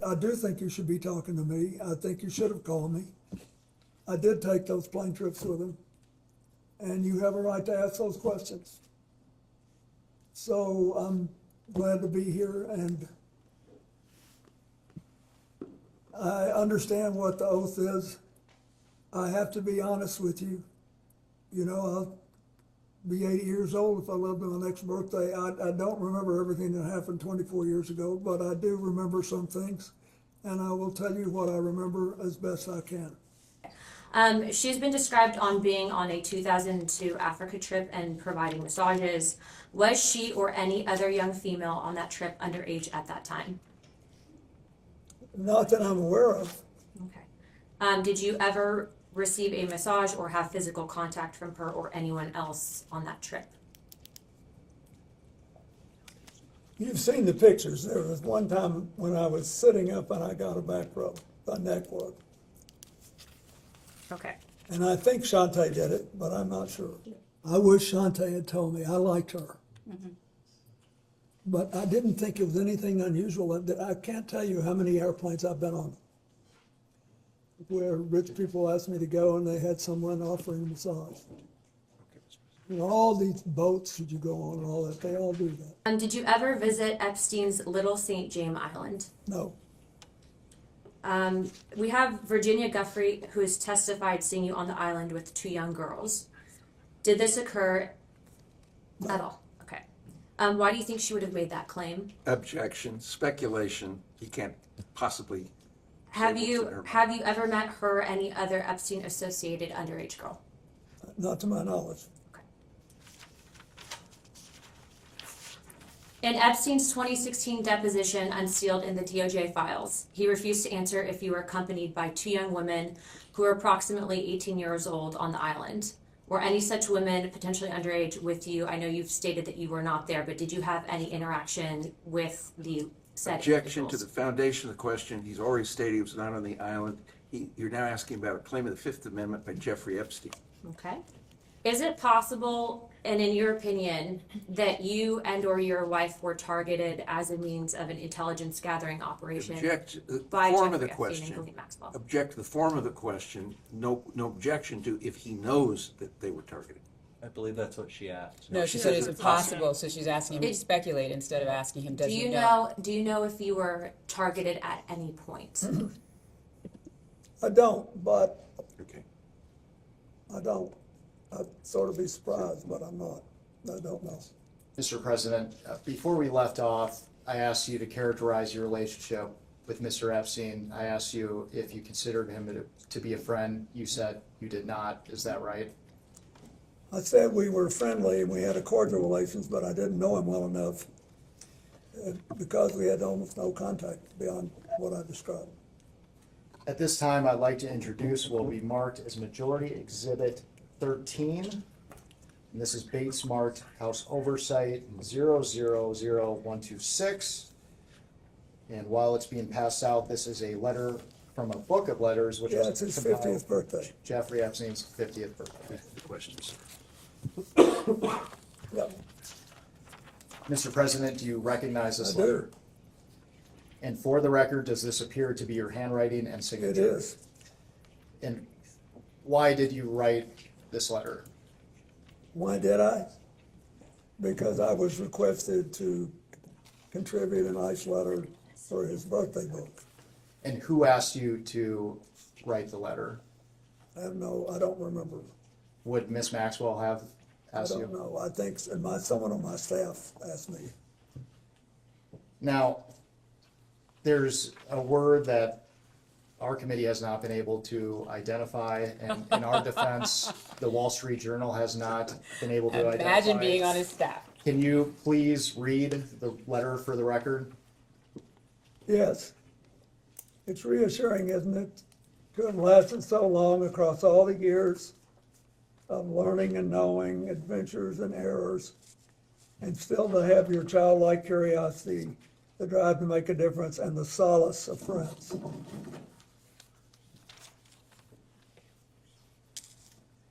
I do think you should be talking to me. I think you should have called me. I did take those plane trips with him, and you have a right to ask those questions. So I'm glad to be here, and I understand what the oath is. I have to be honest with you. You know, I'll be 80 years old if I live to my next birthday. I don't remember everything that happened 24 years ago, but I do remember some things, and I will tell you what I remember as best I can. She's been described on being on a 2002 Africa trip and providing massages. Was she or any other young female on that trip underage at that time? Not that I'm aware of. Okay. Did you ever receive a massage or have physical contact from her or anyone else on that trip? You've seen the pictures. There was one time when I was sitting up and I got a back rub, a neck rub. Okay. And I think Shantae did it, but I'm not sure. I wish Shantae had told me. I liked her. Mm-hmm. But I didn't think it was anything unusual. I can't tell you how many airplanes I've been on where rich people asked me to go and they had someone offering a massage. You know, all these boats that you go on and all that, they all do that. Did you ever visit Epstein's Little St. James Island? No. We have Virginia Guffrey, who has testified seeing you on the island with two young girls. Did this occur at all? Okay. Why do you think she would have made that claim? Objection, speculation. He can't possibly. Have you ever met her or any other Epstein associated underage girl? Not to my knowledge. Okay. In Epstein's 2016 deposition unsealed in the DOJ files, he refused to answer if you were accompanied by two young women who were approximately 18 years old on the island. Were any such women potentially underage with you? I know you've stated that you were not there, but did you have any interaction with the said Objection individuals? to the foundation of the question. He's already stated he was not on the island. You're now asking about a claim of the Fifth Amendment by Jeffrey Epstein. Okay. Is it possible, and in your opinion, that you and or your wife were targeted as a means of an intelligence gathering operation Object to the by form Jeffrey of the Epstein question. and Ghislaine Maxwell? Object to the form of the question. No objection to if he knows that they were targeted. I believe that's what she asked. No, she said it's impossible, so she's asking him to speculate instead of asking him, does he know? Do you know if you were targeted at any point? I don't, but Okay. I don't. I'd sort of be surprised, but I'm not. I don't know. Mr. President, before we left off, I asked you to characterize your relationship with Mr. Epstein. I asked you if you considered him to be a friend. You said you did not. Is that right? I said we were friendly and we had a cordial relations, but I didn't know him well enough because we had almost no contact beyond what I described. At this time, I'd like to introduce what will be marked as Majority Exhibit 13. And this is Bates marked House Oversight 000126. And while it's being passed out, this is a letter from a book of letters, which Yeah, it's his 50th birthday. Jeffrey Epstein's 50th birthday. The questions. Yeah, Mr. President, do you recognize this I letter? do. And for the record, does this appear to be your handwriting and signature? It is. And why did you write this letter? Why did I? Because I was requested to contribute a nice letter for his birthday book. And who asked you to write the letter? I don't remember. Would Miss Maxwell have I asked don't you? know. I think someone on my staff asked me. Now, there's a word that our committee has not been able to identify, and in our defense, the Wall Street Journal has not been able to identify. Imagine being on his staff. Can you please read the letter for the record? Yes. It's reassuring, isn't it, to have lasted so long across all the years of learning and knowing, adventures and errors, and still to have your childlike curiosity, the drive to make a difference, and the solace of friends.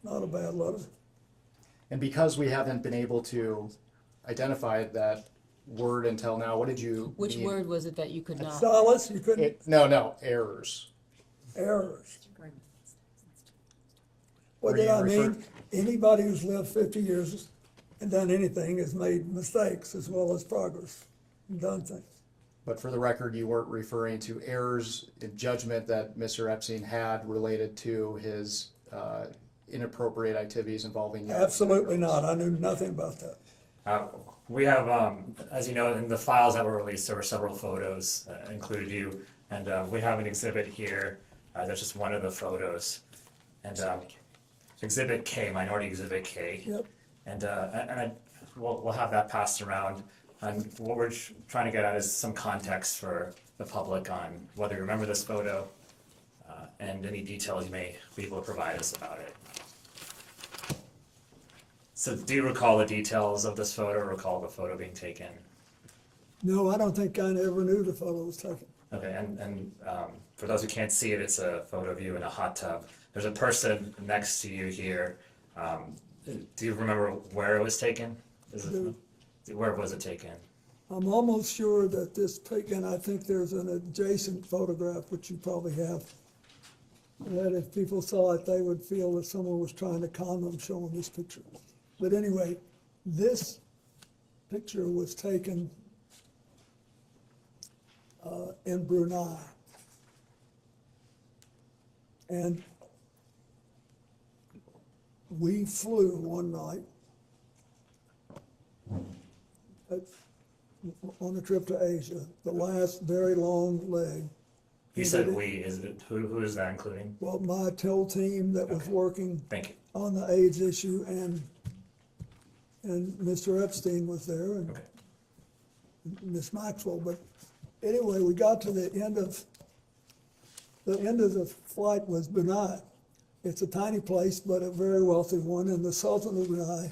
Not a bad letter. And because we haven't been able to identify that word until now. What did you Which mean? word was it that you could not? Solace, you couldn't, No, errors. errors. What Were did you I refer- mean? Anybody who's lived 50 years and done anything has made mistakes as well as progress and done things. But for the record, you weren't referring to errors in judgment that Mr. Epstein had related to his inappropriate activities involving young Absolutely girls. not. I knew nothing about that. We have, as you know, in the files that were released, there were several photos that included you, and we have an exhibit here. That's just one of the photos, and Exhibit K, Minority Exhibit K. Yep. And we'll have that passed around. And what we're trying to get at is some context for the public on whether you remember this photo and any details you may be able to provide us about it. So do you recall the details of this photo, or recall the photo being taken? No, I don't think I ever knew the photo was taken. Okay, and for those who can't see it, it's a photo of you in a hot tub. There's a person next to you here. Do you remember where it was taken? Where was it taken? I'm almost sure that this taken, I think there's an adjacent photograph, which you probably have, that if people saw it, they would feel that someone was trying to con them showing this picture. But anyway, this picture was taken in Brunei. And we flew one night on a trip to Asia, the last very long leg. You said we, is it, who is that including? Well, my TIL team that was working Thank you. on the AIDS issue, and Mr. Epstein was there, and Okay. Miss Maxwell. But anyway, we got to the end of the flight was Brunei. It's a tiny place, but a very wealthy one, and the Sultan of Brunei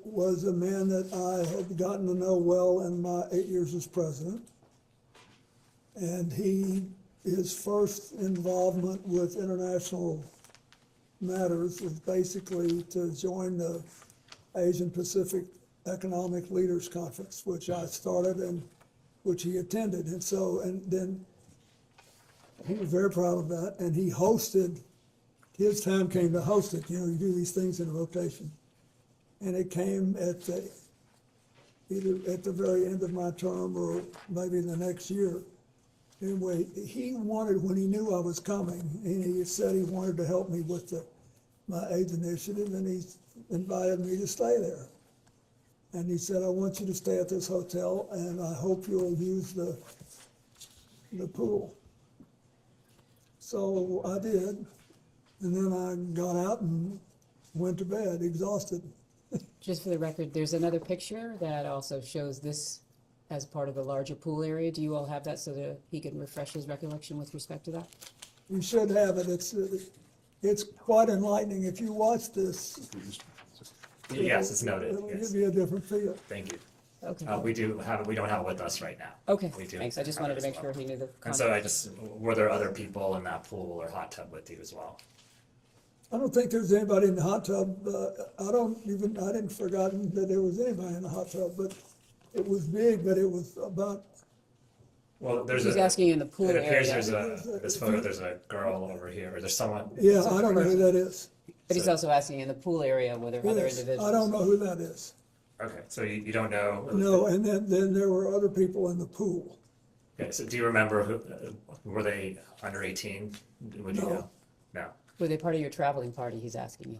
was a man that I had gotten to know well in my 8 years as president. And his first involvement with international matters was basically to join the Asian Pacific Economic Leaders Conference, which I started and which he attended. And so, and then he was very proud of that, and he hosted, his time came to host it. You know, you do these things in rotation. And it came at either at the very end of my term or maybe the next year. Anyway, he wanted, when he knew I was coming, he said he wanted to help me with my AIDS initiative, and he invited me to stay there. And he said, I want you to stay at this hotel, and I hope you'll use the pool. So I did, and then I got out and went to bed, exhausted. Just for the record, there's another picture that also shows this as part of the larger pool area. Do you all have that so that he can refresh his recollection with respect to that? You should have it. It's quite enlightening. If you watch this, Yes, it's noted. it'll Yes. give you a different feel. Thank you. Okay. We don't have it with us right now. Okay, We do thanks. I just have wanted it to as make well. sure he knew the And so context. were there other people in that pool or hot tub with you as well? I don't think there's anybody in the hot tub. I didn't forgotten that there was anybody in the hot tub, but it was big, but it was about, Well, there's He's asking in the pool it appears area. there's this photo, there's a girl over here, or there's someone. yeah, I don't know who that is. But he's also asking in the pool area were there other Yes, individuals? I don't know who that is. Okay, so you don't know? No, and then there were other people in the pool. Okay, so do you remember were they under 18? Would you No. know? No. Were they part of your traveling party, he's asking you?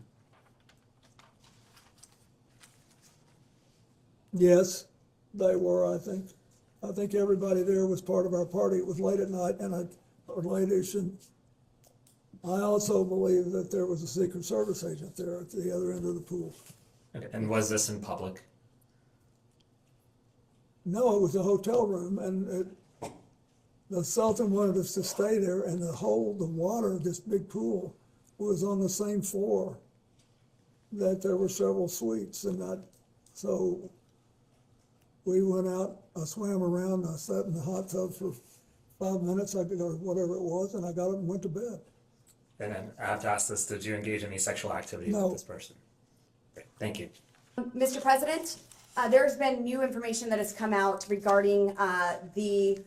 Yes, they were, I think. I think everybody there was part of our party. It was late at night or late-ish, and I also believe that there was a Secret Service agent there at the other end of the pool. Okay, and was this in public? No, it was a hotel room, and the Sultan wanted us to stay there, and the water of this big pool was on the same floor that there were several suites, and so we went out, I swam around, I sat in the hot tub for 5 minutes, or whatever it was, and I got up and went to bed. And then I have to ask this, did you engage in any sexual activity No. with this person? Great, thank you. Mr. President, There's been new information that has come out regarding the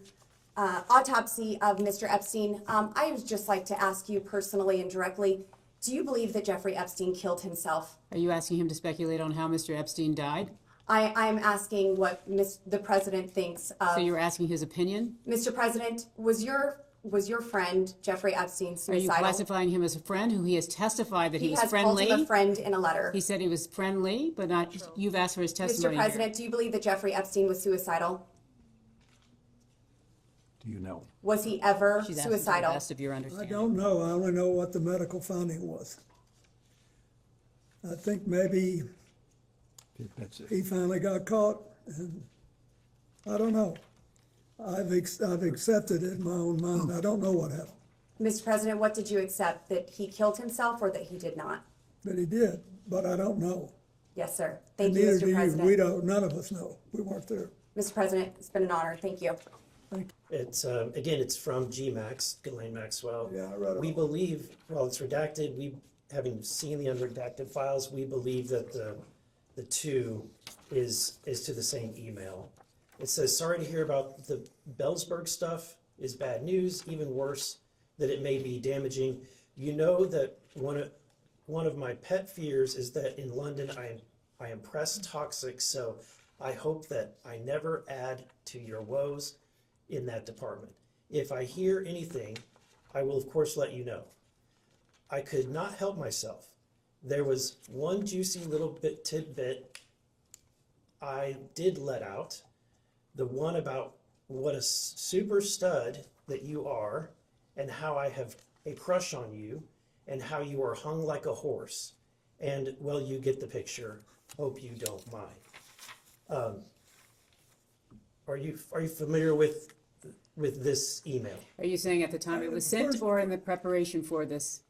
autopsy of Mr. Epstein. I would just like to ask you personally and directly, do you believe that Jeffrey Epstein killed himself? Are you asking him to speculate on how Mr. Epstein died? I'm asking what the president thinks of. So you're asking his opinion? Mr. President, was your friend Jeffrey Epstein Are you suicidal? classifying him as a friend who he has testified that he was has called friendly? him a friend in a letter. He said he was friendly, but not, you've asked for his testimony Mr. here. President, do you believe that Jeffrey Epstein was suicidal? Do you know? Was he ever She's asking for the suicidal? best of your I understanding. don't know. I only know what the medical finding was. I think maybe That's it. he finally got caught, and I don't know. I've accepted it in my own mind. I don't know what happened, Mr. President, what did you accept? That he killed himself or that he did not? but he did, but I don't know. Yes, sir. And Thank you, neither Mr. do you. President. We don't, none of us know. We weren't there. Mr. President, it's been an honor. Thank you. It's, again, it's from GMAX, Ghislaine Maxwell. Yeah, I read it We all. believe, while it's redacted, having seen the unredacted files, we believe that the two is to the same email. It says, sorry to hear about the Bellsberg stuff is bad news, even worse, that it may be damaging. You know that one of my pet fears is that in London I am press toxic, so I hope that I never add to your woes in that department. If I hear anything, I will of course let you know. I could not help myself. There was one juicy little tidbit I did let out, the one about what a super stud that you are and how I have a crush on you and how you are hung like a horse. And well, you get the picture. Hope you don't mind. Are you familiar with this email? Are you saying at the time it was sent or in the preparation for this?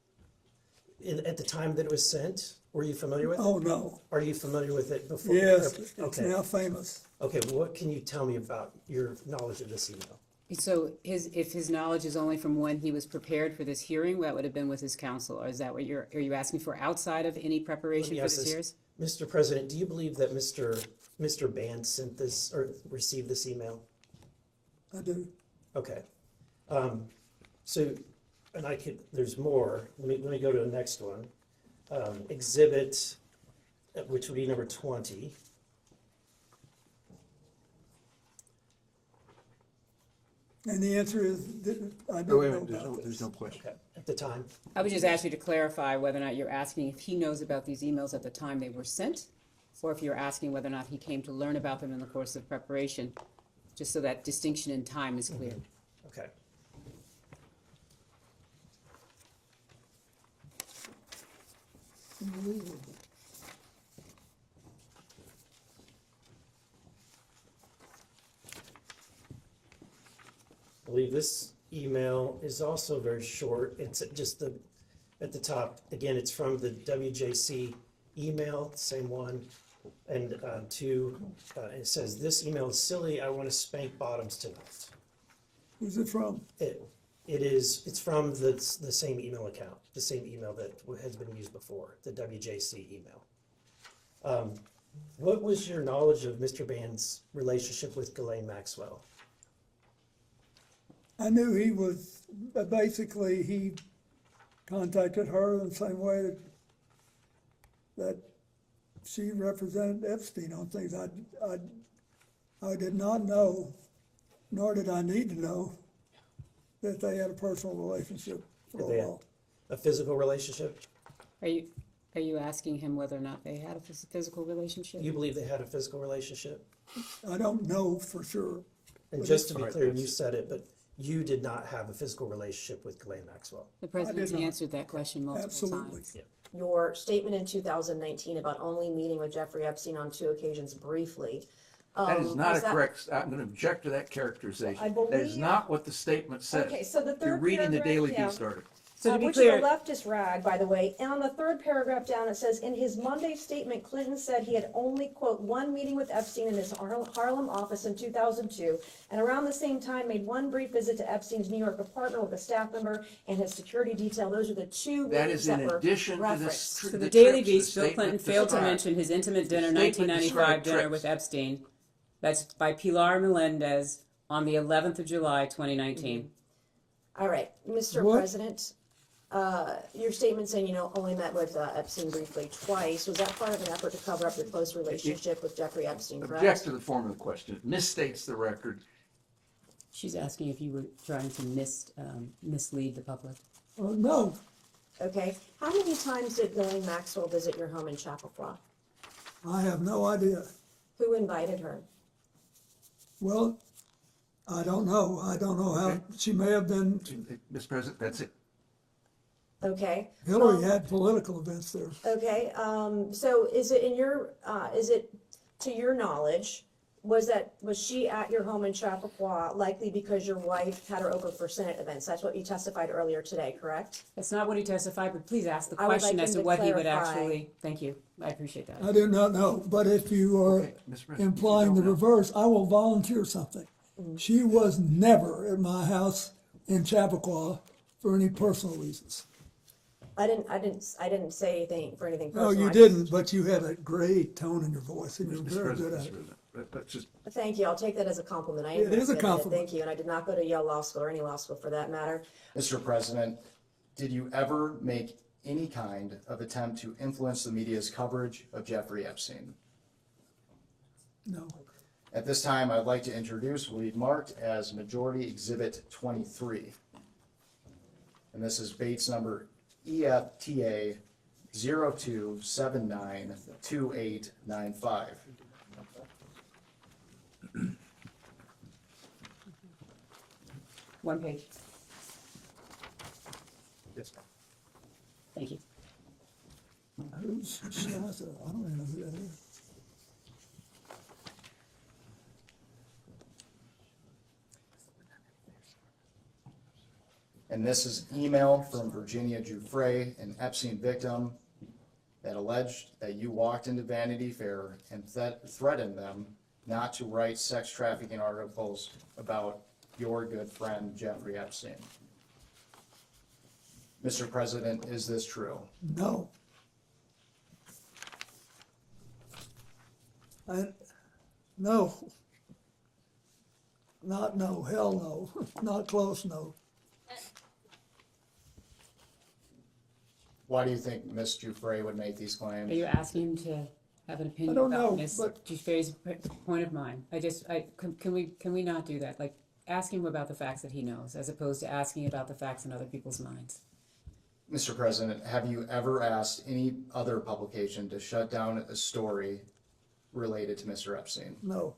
At the time that it was sent, were you familiar with it? Oh, no. Are you familiar with it before? Yes, it's Okay. now famous. Okay, well, what can you tell me about your knowledge of this email? So if his knowledge is only from when he was prepared for this hearing, that would have been with his counsel, or is that what are you asking for outside of any preparation Let me for ask this this. hearing? Mr. President, do you believe that Mr. Band sent this or received this email? I do. Okay. So, and there's more. Let me go to the next one. Exhibit, which would be number 20. And the answer is, I Oh, didn't wait a know minute, about there's this. no question. Okay, at the time. I would just ask you to clarify whether or not you're asking if he knows about these emails at the time they were sent, or if you're asking whether or not he came to learn about them in the course of preparation, just so that distinction in time is clear. Okay. I believe this email is also very short. It's just at the top, again, it's from the WJC email, same one. And it says, this email is silly, I want to spank bottoms tonight. Who's it from? It's from the same email account, the same email that has been used before, the WJC email. What was your knowledge of Mr. Band's relationship with Ghislaine Maxwell? I knew he was, basically, he contacted her in the same way that she represented Epstein on things. I did not know, nor did I need to know, that they had a personal relationship for Did they a have while. a physical relationship? Are you asking him whether or not they had a physical relationship? You believe they had a physical relationship? I don't know for sure. And But just to be Alright, clear, that's- you said it, but you did not have a physical relationship with Ghislaine Maxwell. The president's not. answered that question multiple Absolutely. times. Your statement in 2019 about only meeting with Jeffrey Epstein on 2 occasions briefly. That is not was a correct, I'm going to object to that characterization. I That is believe- not what the statement says. Okay, so the You're third reading the paragraph, Daily yeah. Beast article. So to be which clear, is a leftist rag, by the way. And on the third paragraph down, it says, in his Monday statement, Clinton said he had only, quote, one meeting with Epstein in his Harlem office in 2002, and around the same time made one brief visit to Epstein's New York apartment with a staff member and his security detail. Those are the two That meetings is that in were addition to this. referenced. so the the Daily trips, Beast, the Bill Clinton statement failed to described. mention his intimate dinner The statement 1995 described dinner trips. with Epstein. That's by Pilar Melendez on the 11th of July, 2019. All right, Mr. What? President, your statement saying, only met with Epstein briefly twice, was that part of an effort to cover up your close relationship with Jeffrey Epstein, correct? Object to the form of the question. It misstates the record. She's asking if you were trying to mislead the public. No, Okay, how many times did Ghislaine Maxwell visit your home in Chappaqua? I have no idea. Who invited her? Well, I don't know. I don't know how, she may have been, Mr. President, that's it. Okay. Hillary had political events there. Okay, so is it is it to your knowledge, was she at your home in Chappaqua likely because your wife had her over for Senate events? That's what you testified earlier today, correct? That's not what he testified, but please ask the I would question like as him to to what he would clarify. actually, thank you, I appreciate that. I do not know, but if you are Okay, Mr. President, implying the you don't know. reverse, I will volunteer something. She was never at my house in Chappaqua for any personal reasons. I didn't say anything for anything No, personal. you I didn't, but you had a great tone in your voice, and you're Mr. very good President, at Mr. it. President, that's just, Thank you, I'll take that as a compliment. I It is a appreciate compliment. Thank you, and I did not go to Yale Law School or any law school for that matter. Mr. President, did you ever make any kind of attempt to influence the media's coverage of Jeffrey Epstein? No. At this time, I'd like to introduce what we've marked as Majority Exhibit 23. And this is Bates number EFTA 02792895. One page, yes. thank you. Who's Shaza? I don't even know who that is. And this is email from Virginia Giuffre, an Epstein victim, that alleged that you walked into Vanity Fair and threatened them not to write sex trafficking articles about your good friend Jeffrey Epstein. Mr. President, is this true? No. No. Not no, hell no, not close, no. Why do you think Ms. Giuffre would make these Are claims? you asking him to have an opinion I don't about know, Ms. but- Giuffre's point of mind? Can we not do that? Like, ask him about the facts that he knows, as opposed to asking about the facts in other people's minds. Mr. President, have you ever asked any other publication to shut down a story related to Mr. Epstein? No.